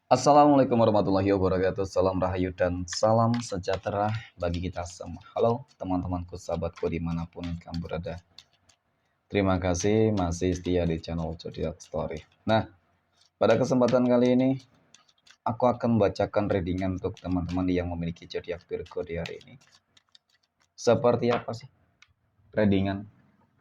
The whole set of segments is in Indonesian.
Assalamualaikum warahmatullahi wabarakatuh. Salam rahayu dan salam sejahtera bagi kita semua. Halo teman-temanku, sahabatku dimanapun kamu berada. Terima kasih masih setia di channel Zodiac Story. Nah, pada kesempatan kali ini aku akan membacakan readingan untuk teman-teman yang memiliki zodiak Virgo di hari ini. Seperti apa sih readingan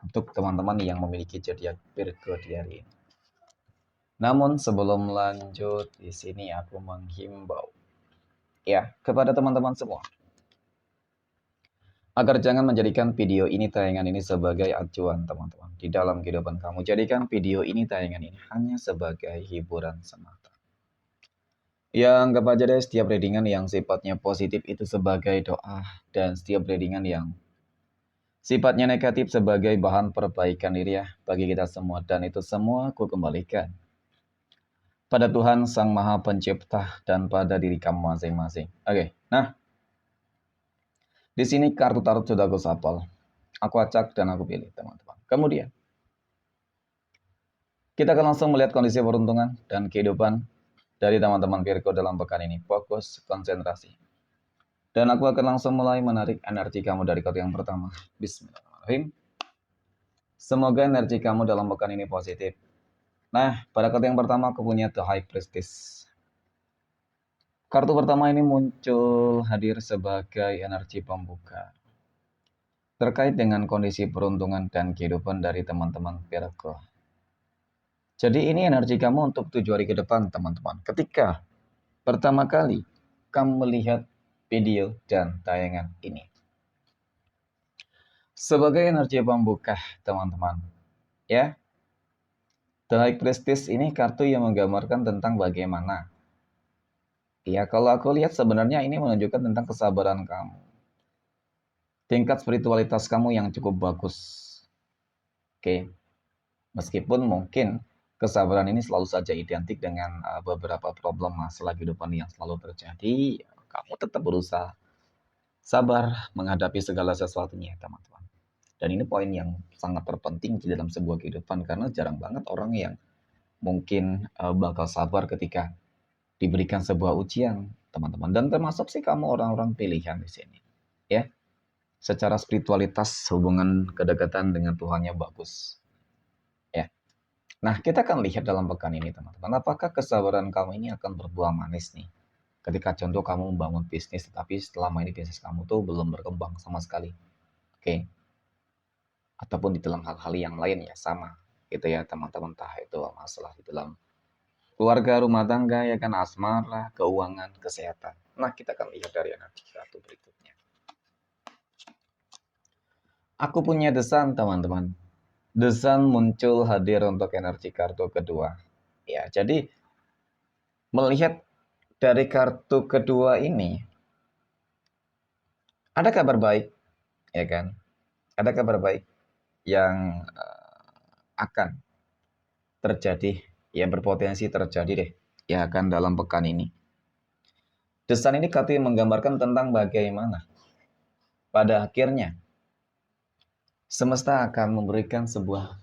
untuk teman-teman yang memiliki zodiak Virgo di hari ini? Namun sebelum lanjut, di sini aku menghimbau ya kepada teman-teman semua agar jangan menjadikan video ini tayangan ini sebagai acuan teman-teman di dalam kehidupan kamu. Jadikan video ini tayangan ini hanya sebagai hiburan semata. Ya, anggap aja deh setiap readingan yang sifatnya positif itu sebagai doa, dan setiap readingan yang sifatnya negatif sebagai bahan perbaikan diri ya bagi kita semua. Dan itu semua aku kembalikan pada Tuhan Sang Maha Pencipta dan pada diri kamu masing-masing. Oke, nah di sini kartu tarot sudah aku sapal. Aku acak dan aku pilih teman-teman. Kemudian kita akan langsung melihat kondisi peruntungan dan kehidupan dari teman-teman Virgo dalam pekan ini. Fokus, konsentrasi. Dan aku akan langsung mulai menarik energi kamu dari kartu yang pertama. Bismillahirrahmanirrahim. Semoga energi kamu dalam pekan ini positif. Nah, pada kartu yang pertama aku punya The High Priestess. Kartu pertama ini muncul hadir sebagai energi pembuka terkait dengan kondisi peruntungan dan kehidupan dari teman-teman Virgo. Jadi ini energi kamu untuk 7 hari ke depan, teman-teman. Ketika pertama kali kamu melihat video dan tayangan ini. Sebagai energi pembuka, teman-teman. Ya. The High Priestess ini kartu yang menggambarkan tentang bagaimana. Ya, kalau aku lihat sebenarnya ini menunjukkan tentang kesabaran kamu. Tingkat spiritualitas kamu yang cukup bagus. Oke. Meskipun mungkin kesabaran ini selalu saja identik dengan beberapa problem masalah kehidupan yang selalu terjadi. Kamu tetap berusaha sabar menghadapi segala sesuatunya, teman-teman. Dan ini poin yang sangat terpenting di dalam sebuah kehidupan, karena jarang banget orang yang mungkin bakal sabar ketika diberikan sebuah ujian, teman-teman. Dan termasuk sih kamu orang-orang pilihan di sini. Ya. Secara spiritualitas, hubungan kedekatan dengan Tuhannya bagus. Ya. Nah, kita akan lihat dalam pekan ini, teman-teman. Apakah kesabaran kamu ini akan berbuah manis nih? Ketika contoh kamu membangun bisnis, tetapi selama ini bisnis kamu tuh belum berkembang sama sekali. Oke. Ataupun di dalam hal-hal yang lain ya sama. Gitu ya, teman-teman. Entah itu masalah di dalam keluarga, rumah tangga, ya kan, asmara, keuangan, kesehatan. Nah, kita akan lihat dari energi kartu berikutnya. Aku punya desan, teman-teman. Desan muncul hadir untuk energi kartu kedua. Ya, jadi melihat dari kartu kedua ini, ada kabar baik, ya kan? Ada kabar baik yang akan terjadi, ya berpotensi terjadi deh, ya kan, dalam pekan ini. Desan ini kartu yang menggambarkan tentang bagaimana pada akhirnya semesta akan memberikan sebuah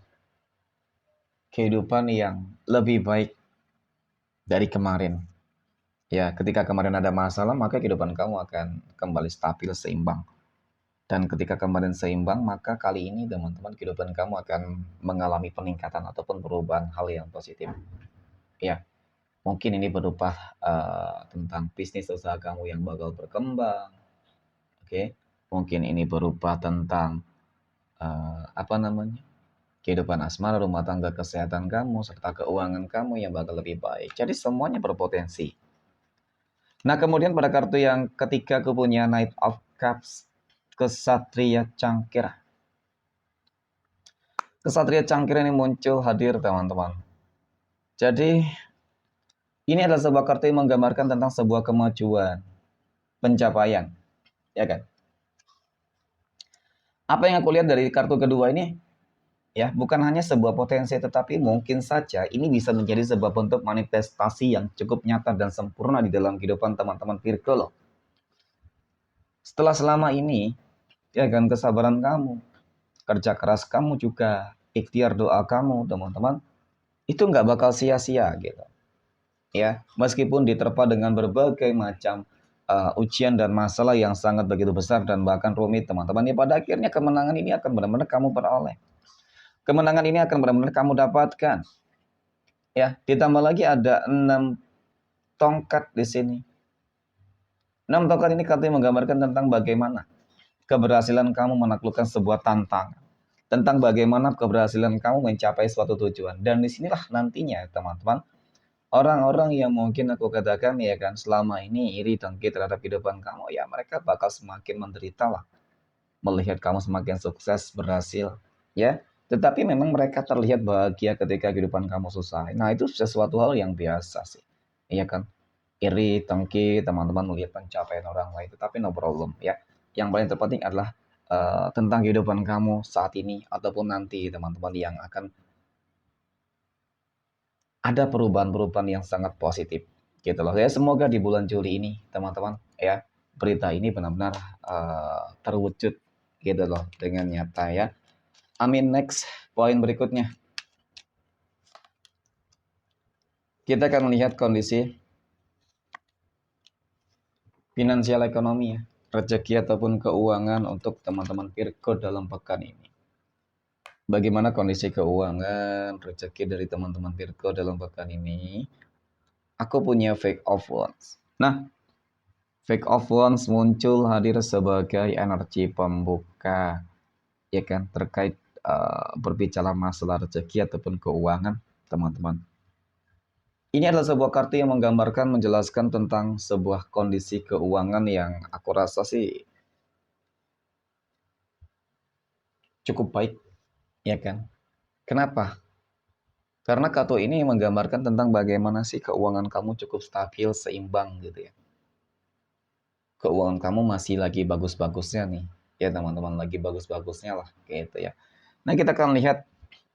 kehidupan yang lebih baik dari kemarin. Ya, ketika kemarin ada masalah, maka kehidupan kamu akan kembali stabil, seimbang. Dan ketika kemarin seimbang, maka kali ini teman-teman kehidupan kamu akan mengalami peningkatan ataupun perubahan hal yang positif. Ya, mungkin ini berupa tentang bisnis usaha kamu yang bakal berkembang. Oke, mungkin ini berupa tentang kehidupan asmara, rumah tangga, kesehatan kamu, serta keuangan kamu yang bakal lebih baik. Jadi semuanya berpotensi. Nah, kemudian pada kartu yang ketiga aku punya Knight of Cups, Kesatria Cangkir. Kesatria Cangkir ini muncul hadir, teman-teman. Jadi ini adalah sebuah kartu yang menggambarkan tentang sebuah kemajuan, pencapaian, ya kan? Apa yang aku lihat dari kartu kedua ini, ya bukan hanya sebuah potensi, tetapi mungkin saja ini bisa menjadi sebuah bentuk manifestasi yang cukup nyata dan sempurna di dalam kehidupan teman-teman Virgo loh. Setelah selama ini, ya kan, kesabaran kamu, kerja keras kamu juga, ikhtiar doa kamu, teman-teman, itu nggak bakal sia-sia gitu. ya, meskipun diterpa dengan berbagai macam ujian dan masalah yang sangat begitu besar dan bahkan rumit, teman-teman, ya pada akhirnya kemenangan ini akan benar-benar kamu peroleh. Kemenangan ini akan benar-benar kamu dapatkan. Ya, ditambah lagi ada 6 tongkat di sini. 6 tongkat ini katanya menggambarkan tentang bagaimana keberhasilan kamu menaklukkan sebuah tantangan. Tentang bagaimana keberhasilan kamu mencapai suatu tujuan. Dan disinilah nantinya, teman-teman, orang-orang yang mungkin aku katakan ya kan selama ini iri dengki terhadap kehidupan kamu, ya mereka bakal semakin menderita lah melihat kamu semakin sukses berhasil, ya. Tetapi memang mereka terlihat bahagia ketika kehidupan kamu susah. Nah, itu sesuatu hal yang biasa sih, iya kan. Iri dengki teman-teman melihat pencapaian orang lain, tetapi no problem ya. Yang paling terpenting adalah tentang kehidupan kamu saat ini ataupun nanti, teman-teman, yang akan ada perubahan-perubahan yang sangat positif gitu loh ya. Semoga di bulan Juli ini, teman-teman, ya, berita ini benar-benar terwujud gitu loh dengan nyata ya. Amin. Next, poin berikutnya kita akan melihat kondisi finansial ekonomi ya, rezeki ataupun keuangan untuk teman-teman Virgo dalam pekan ini. Bagaimana kondisi keuangan rezeki dari teman-teman Virgo dalam pekan ini? Aku punya fake of wands. Nah, fake of wands muncul hadir sebagai energi pembuka, ya kan, terkait berbicara masalah rezeki ataupun keuangan, teman-teman. Ini adalah sebuah kartu yang menggambarkan, menjelaskan tentang sebuah kondisi keuangan yang aku rasa sih cukup baik, ya kan. Kenapa? Karena kartu ini menggambarkan tentang bagaimana sih keuangan kamu cukup stabil, seimbang gitu ya. Keuangan kamu masih lagi bagus-bagusnya nih, ya teman-teman, lagi bagus-bagusnya lah gitu ya. Nah, kita akan lihat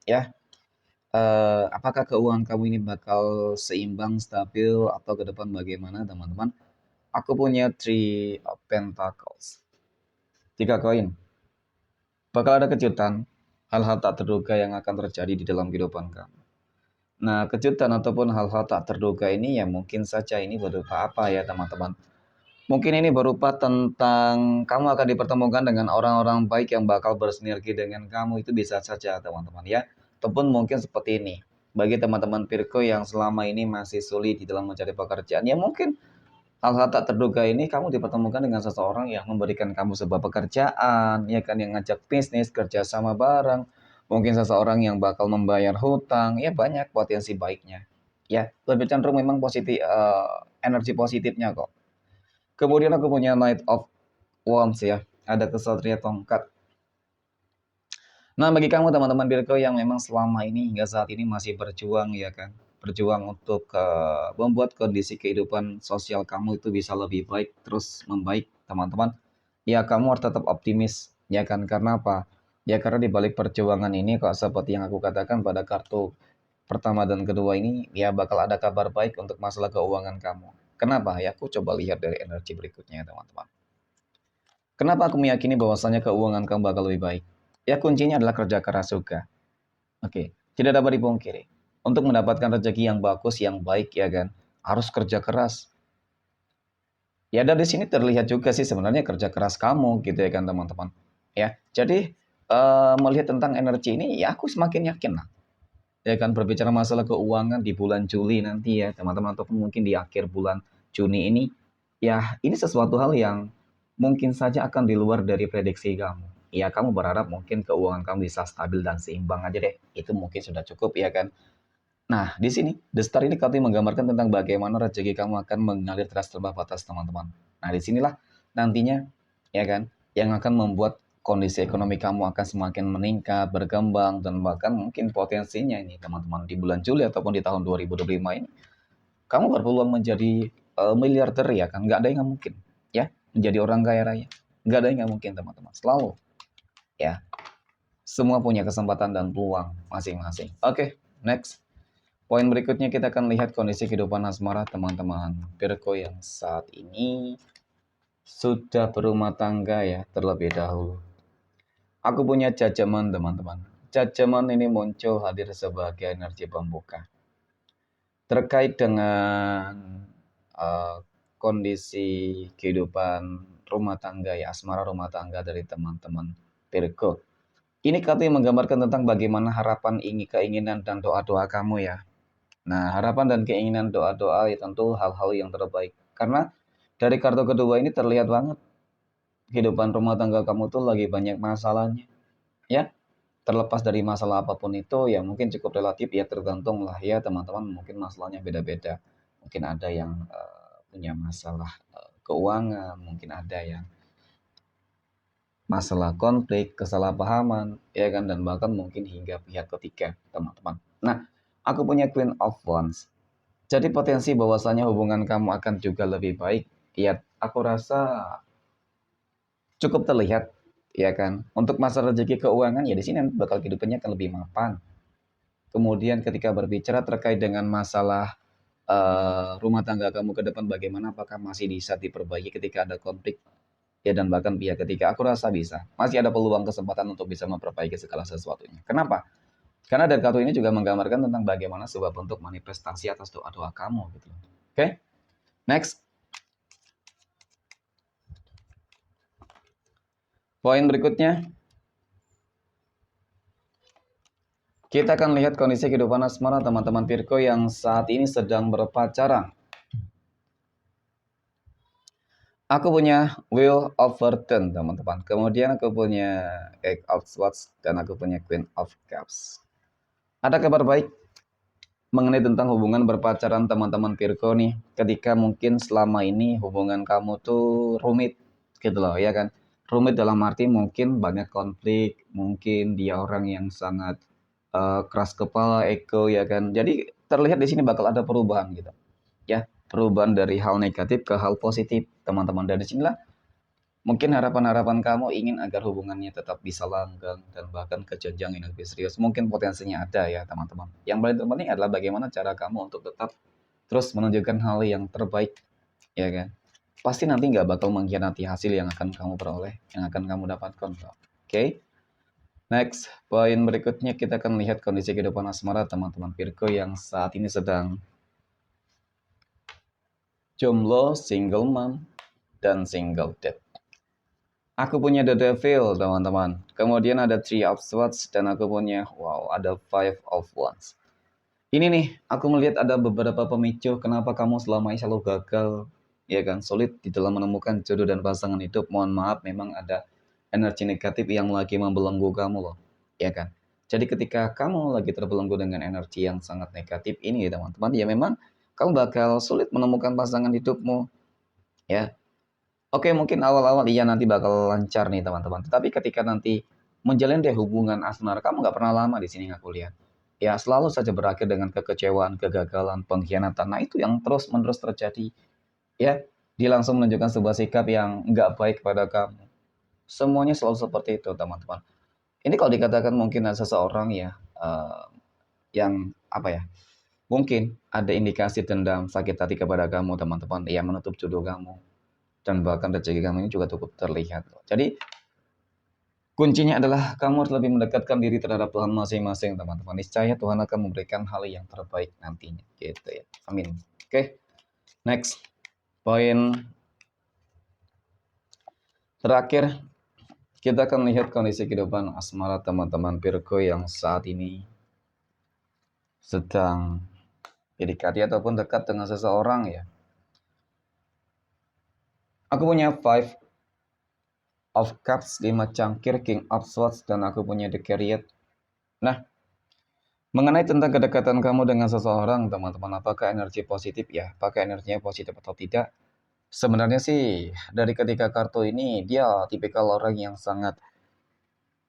ya, apakah keuangan kamu ini bakal seimbang, stabil, atau ke depan bagaimana, teman-teman. Aku punya three of pentacles, 3 koin. Bakal ada kejutan, hal-hal tak terduga yang akan terjadi di dalam kehidupan kamu. Nah, kejutan ataupun hal-hal tak terduga ini ya mungkin saja ini berupa apa ya, teman-teman. Mungkin ini berupa tentang kamu akan dipertemukan dengan orang-orang baik yang bakal bersinergi dengan kamu. Itu bisa saja, teman-teman ya. Ataupun mungkin seperti ini. Bagi teman-teman Virgo yang selama ini masih sulit di dalam mencari pekerjaan, ya mungkin hal-hal tak terduga ini kamu dipertemukan dengan seseorang yang memberikan kamu sebuah pekerjaan, ya kan, yang ngajak bisnis, kerja sama bareng. Mungkin seseorang yang bakal membayar hutang, ya banyak potensi baiknya. Ya, lebih cenderung memang positif, energi positifnya kok. Kemudian aku punya Knight of Wands ya, ada kesatria tongkat. Nah, bagi kamu teman-teman Virgo yang memang selama ini hingga saat ini masih berjuang, ya kan, berjuang untuk membuat kondisi kehidupan sosial kamu itu bisa lebih baik, terus membaik, teman-teman. Ya, kamu harus tetap optimis, ya kan, karena apa? Ya, karena di balik perjuangan ini kok seperti yang aku katakan pada kartu pertama dan kedua ini, ya bakal ada kabar baik untuk masalah keuangan kamu. Kenapa? Ya, aku coba lihat dari energi berikutnya, teman-teman. Kenapa aku meyakini bahwasanya keuangan kamu bakal lebih baik? Ya, kuncinya adalah kerja keras juga. Oke, tidak dapat dipungkiri. Untuk mendapatkan rezeki yang bagus, yang baik, ya kan, harus kerja keras. Ya, dari sini terlihat juga sih sebenarnya kerja keras kamu, gitu ya kan, teman-teman. Ya, jadi melihat tentang energi ini, ya aku semakin yakin lah. Ya kan, berbicara masalah keuangan di bulan Juli nanti ya, teman-teman, ataupun mungkin di akhir bulan Juni ini, ya ini sesuatu hal yang mungkin saja akan di luar dari prediksi kamu. Ya, kamu berharap mungkin keuangan kamu bisa stabil dan seimbang aja deh. Itu mungkin sudah cukup ya kan. Nah, di sini The Star ini katanya menggambarkan tentang bagaimana rezeki kamu akan mengalir deras tanpa batas, teman-teman. Nah, disinilah nantinya ya kan yang akan membuat kondisi ekonomi kamu akan semakin meningkat, berkembang, dan bahkan mungkin potensinya ini, teman-teman, di bulan Juli ataupun di tahun 2025 ini kamu berpeluang menjadi miliarder, ya kan. Nggak ada yang nggak mungkin ya, menjadi orang kaya raya. Nggak ada yang nggak mungkin, teman-teman. Selalu ya, semua punya kesempatan dan peluang masing-masing. Oke, next. Poin berikutnya kita akan lihat kondisi kehidupan asmara teman-teman Virgo yang saat ini sudah berumah tangga ya terlebih dahulu. Aku punya Judgment, teman-teman. Judgment ini muncul hadir sebagai energi pembuka. terkait dengan kondisi kehidupan rumah tangga ya, asmara rumah tangga dari teman-teman Virgo. Ini kartu yang menggambarkan tentang bagaimana harapan, keinginan, dan doa-doa kamu ya. Nah, harapan dan keinginan doa-doa ya tentu hal-hal yang terbaik. Karena dari kartu kedua ini terlihat banget kehidupan rumah tangga kamu tuh lagi banyak masalahnya. Ya, terlepas dari masalah apapun itu ya mungkin cukup relatif ya, tergantung lah ya teman-teman, mungkin masalahnya beda-beda. Mungkin ada yang punya masalah keuangan, mungkin ada yang masalah konflik, kesalahpahaman, ya kan, dan bahkan mungkin hingga pihak ketiga, teman-teman. Nah, aku punya Queen of Wands. Jadi potensi bahwasanya hubungan kamu akan juga lebih baik, ya aku rasa cukup terlihat, ya kan. Untuk masalah rezeki keuangan ya di sini bakal kehidupannya akan lebih mapan. Kemudian ketika berbicara terkait dengan masalah rumah tangga kamu ke depan bagaimana, apakah masih bisa diperbaiki ketika ada konflik ya, dan bahkan pihak ketiga, aku rasa bisa. Masih ada peluang kesempatan untuk bisa memperbaiki segala sesuatunya. Kenapa? Karena dari kartu ini juga menggambarkan tentang bagaimana sebuah bentuk manifestasi atas doa-doa kamu gitu. Oke? Next. Poin berikutnya, kita akan lihat kondisi kehidupan asmara teman-teman Virgo yang saat ini sedang berpacaran. Aku punya Wheel of Fortune, teman-teman. Kemudian aku punya Eight of Swords dan aku punya Queen of Cups. Ada kabar baik mengenai tentang hubungan berpacaran teman-teman Virgo nih. Ketika mungkin selama ini hubungan kamu tuh rumit gitu loh, ya kan? Rumit dalam arti mungkin banyak konflik, mungkin dia orang yang sangat keras kepala, ego, ya kan? Jadi terlihat di sini bakal ada perubahan gitu. Ya, perubahan dari hal negatif ke hal positif, teman-teman. Dan disinilah mungkin harapan-harapan kamu ingin agar hubungannya tetap bisa langgeng dan bahkan ke jenjang yang lebih serius. Mungkin potensinya ada ya, teman-teman. Yang paling terpenting adalah bagaimana cara kamu untuk tetap terus menunjukkan hal yang terbaik, ya kan? Pasti nanti nggak bakal mengkhianati hasil yang akan kamu peroleh, yang akan kamu dapatkan. Oke? Next, poin berikutnya kita akan lihat kondisi kehidupan asmara teman-teman Virgo yang saat ini sedang jomblo, single mom, dan single dad. Aku punya The Devil, teman-teman. Kemudian ada Three of Swords dan aku punya, ada Five of Wands. Ini nih, aku melihat ada beberapa pemicu kenapa kamu selama ini selalu gagal, ya kan, sulit di dalam menemukan jodoh dan pasangan hidup. Mohon maaf, memang ada energi negatif yang lagi membelenggu kamu loh, ya kan. Jadi ketika kamu lagi terbelenggu dengan energi yang sangat negatif ini, teman-teman, ya memang kamu bakal sulit menemukan pasangan hidupmu, ya. Oke, mungkin awal-awal iya nanti bakal lancar nih teman-teman. Tetapi ketika nanti menjalin deh hubungan asmara, kamu nggak pernah lama di sini aku lihat. Ya selalu saja berakhir dengan kekecewaan, kegagalan, pengkhianatan. Nah itu yang terus-menerus terjadi. Ya, dia langsung menunjukkan sebuah sikap yang nggak baik pada kamu. Semuanya selalu seperti itu teman-teman. Ini kalau dikatakan mungkin ada seseorang ya, yang apa ya, mungkin ada indikasi dendam, sakit hati kepada kamu teman-teman, yang menutup jodoh kamu dan bahkan rezeki kamu ini juga cukup terlihat. Jadi kuncinya adalah kamu harus lebih mendekatkan diri terhadap Tuhan masing-masing, teman-teman. Niscaya Tuhan akan memberikan hal yang terbaik nantinya, gitu ya. Amin. Oke, next poin terakhir, kita akan lihat kondisi kehidupan asmara teman-teman Virgo yang saat ini sedang PDKT ataupun dekat dengan seseorang ya. Aku punya Five of Cups, 5 cangkir, King of Swords, dan aku punya The Chariot. Nah, mengenai tentang kedekatan kamu dengan seseorang, teman-teman, apakah energi positif ya? Apakah energinya positif atau tidak? Sebenarnya sih, dari ketiga kartu ini, dia tipikal orang yang sangat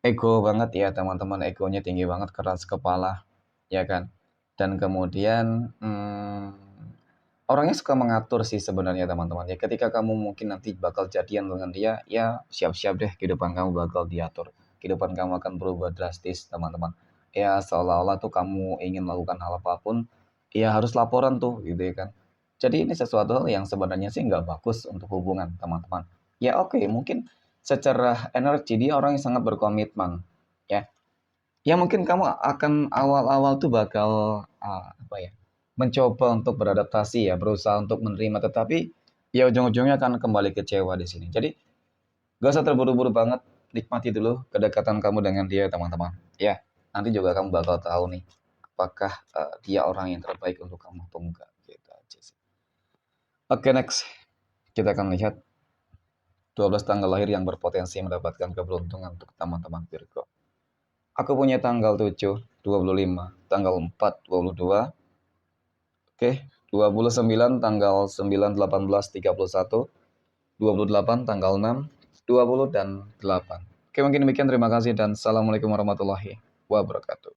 ego banget ya, teman-teman. Egonya tinggi banget, keras kepala, ya kan? Dan kemudian, orangnya suka mengatur sih sebenarnya, teman-teman. Ya, ketika kamu mungkin nanti bakal jadian dengan dia, ya siap-siap deh, kehidupan kamu bakal diatur. Kehidupan kamu akan berubah drastis, teman-teman. Ya, seolah-olah tuh kamu ingin melakukan hal apapun, ya harus laporan tuh, gitu ya kan. Jadi ini sesuatu hal yang sebenarnya sih nggak bagus untuk hubungan, teman-teman. Ya oke, mungkin secara energi dia orang yang sangat berkomitmen, ya. Ya mungkin kamu akan awal-awal tuh bakal apa ya? mencoba untuk beradaptasi ya, berusaha untuk menerima, tetapi ya ujung-ujungnya akan kembali kecewa di sini. Jadi gak usah terburu-buru banget, nikmati dulu kedekatan kamu dengan dia teman-teman. Ya, nanti juga kamu bakal tahu nih, apakah dia orang yang terbaik untuk kamu atau enggak. Gitu aja sih. Oke, next. Kita akan lihat 12 tanggal lahir yang berpotensi mendapatkan keberuntungan untuk teman-teman Virgo. Aku punya tanggal 7, 25, tanggal 4, 22, oke, 29 tanggal 9, 18, 31, 28 tanggal 6, 20 dan 8. Oke, mungkin demikian. Terima kasih dan assalamualaikum warahmatullahi wabarakatuh.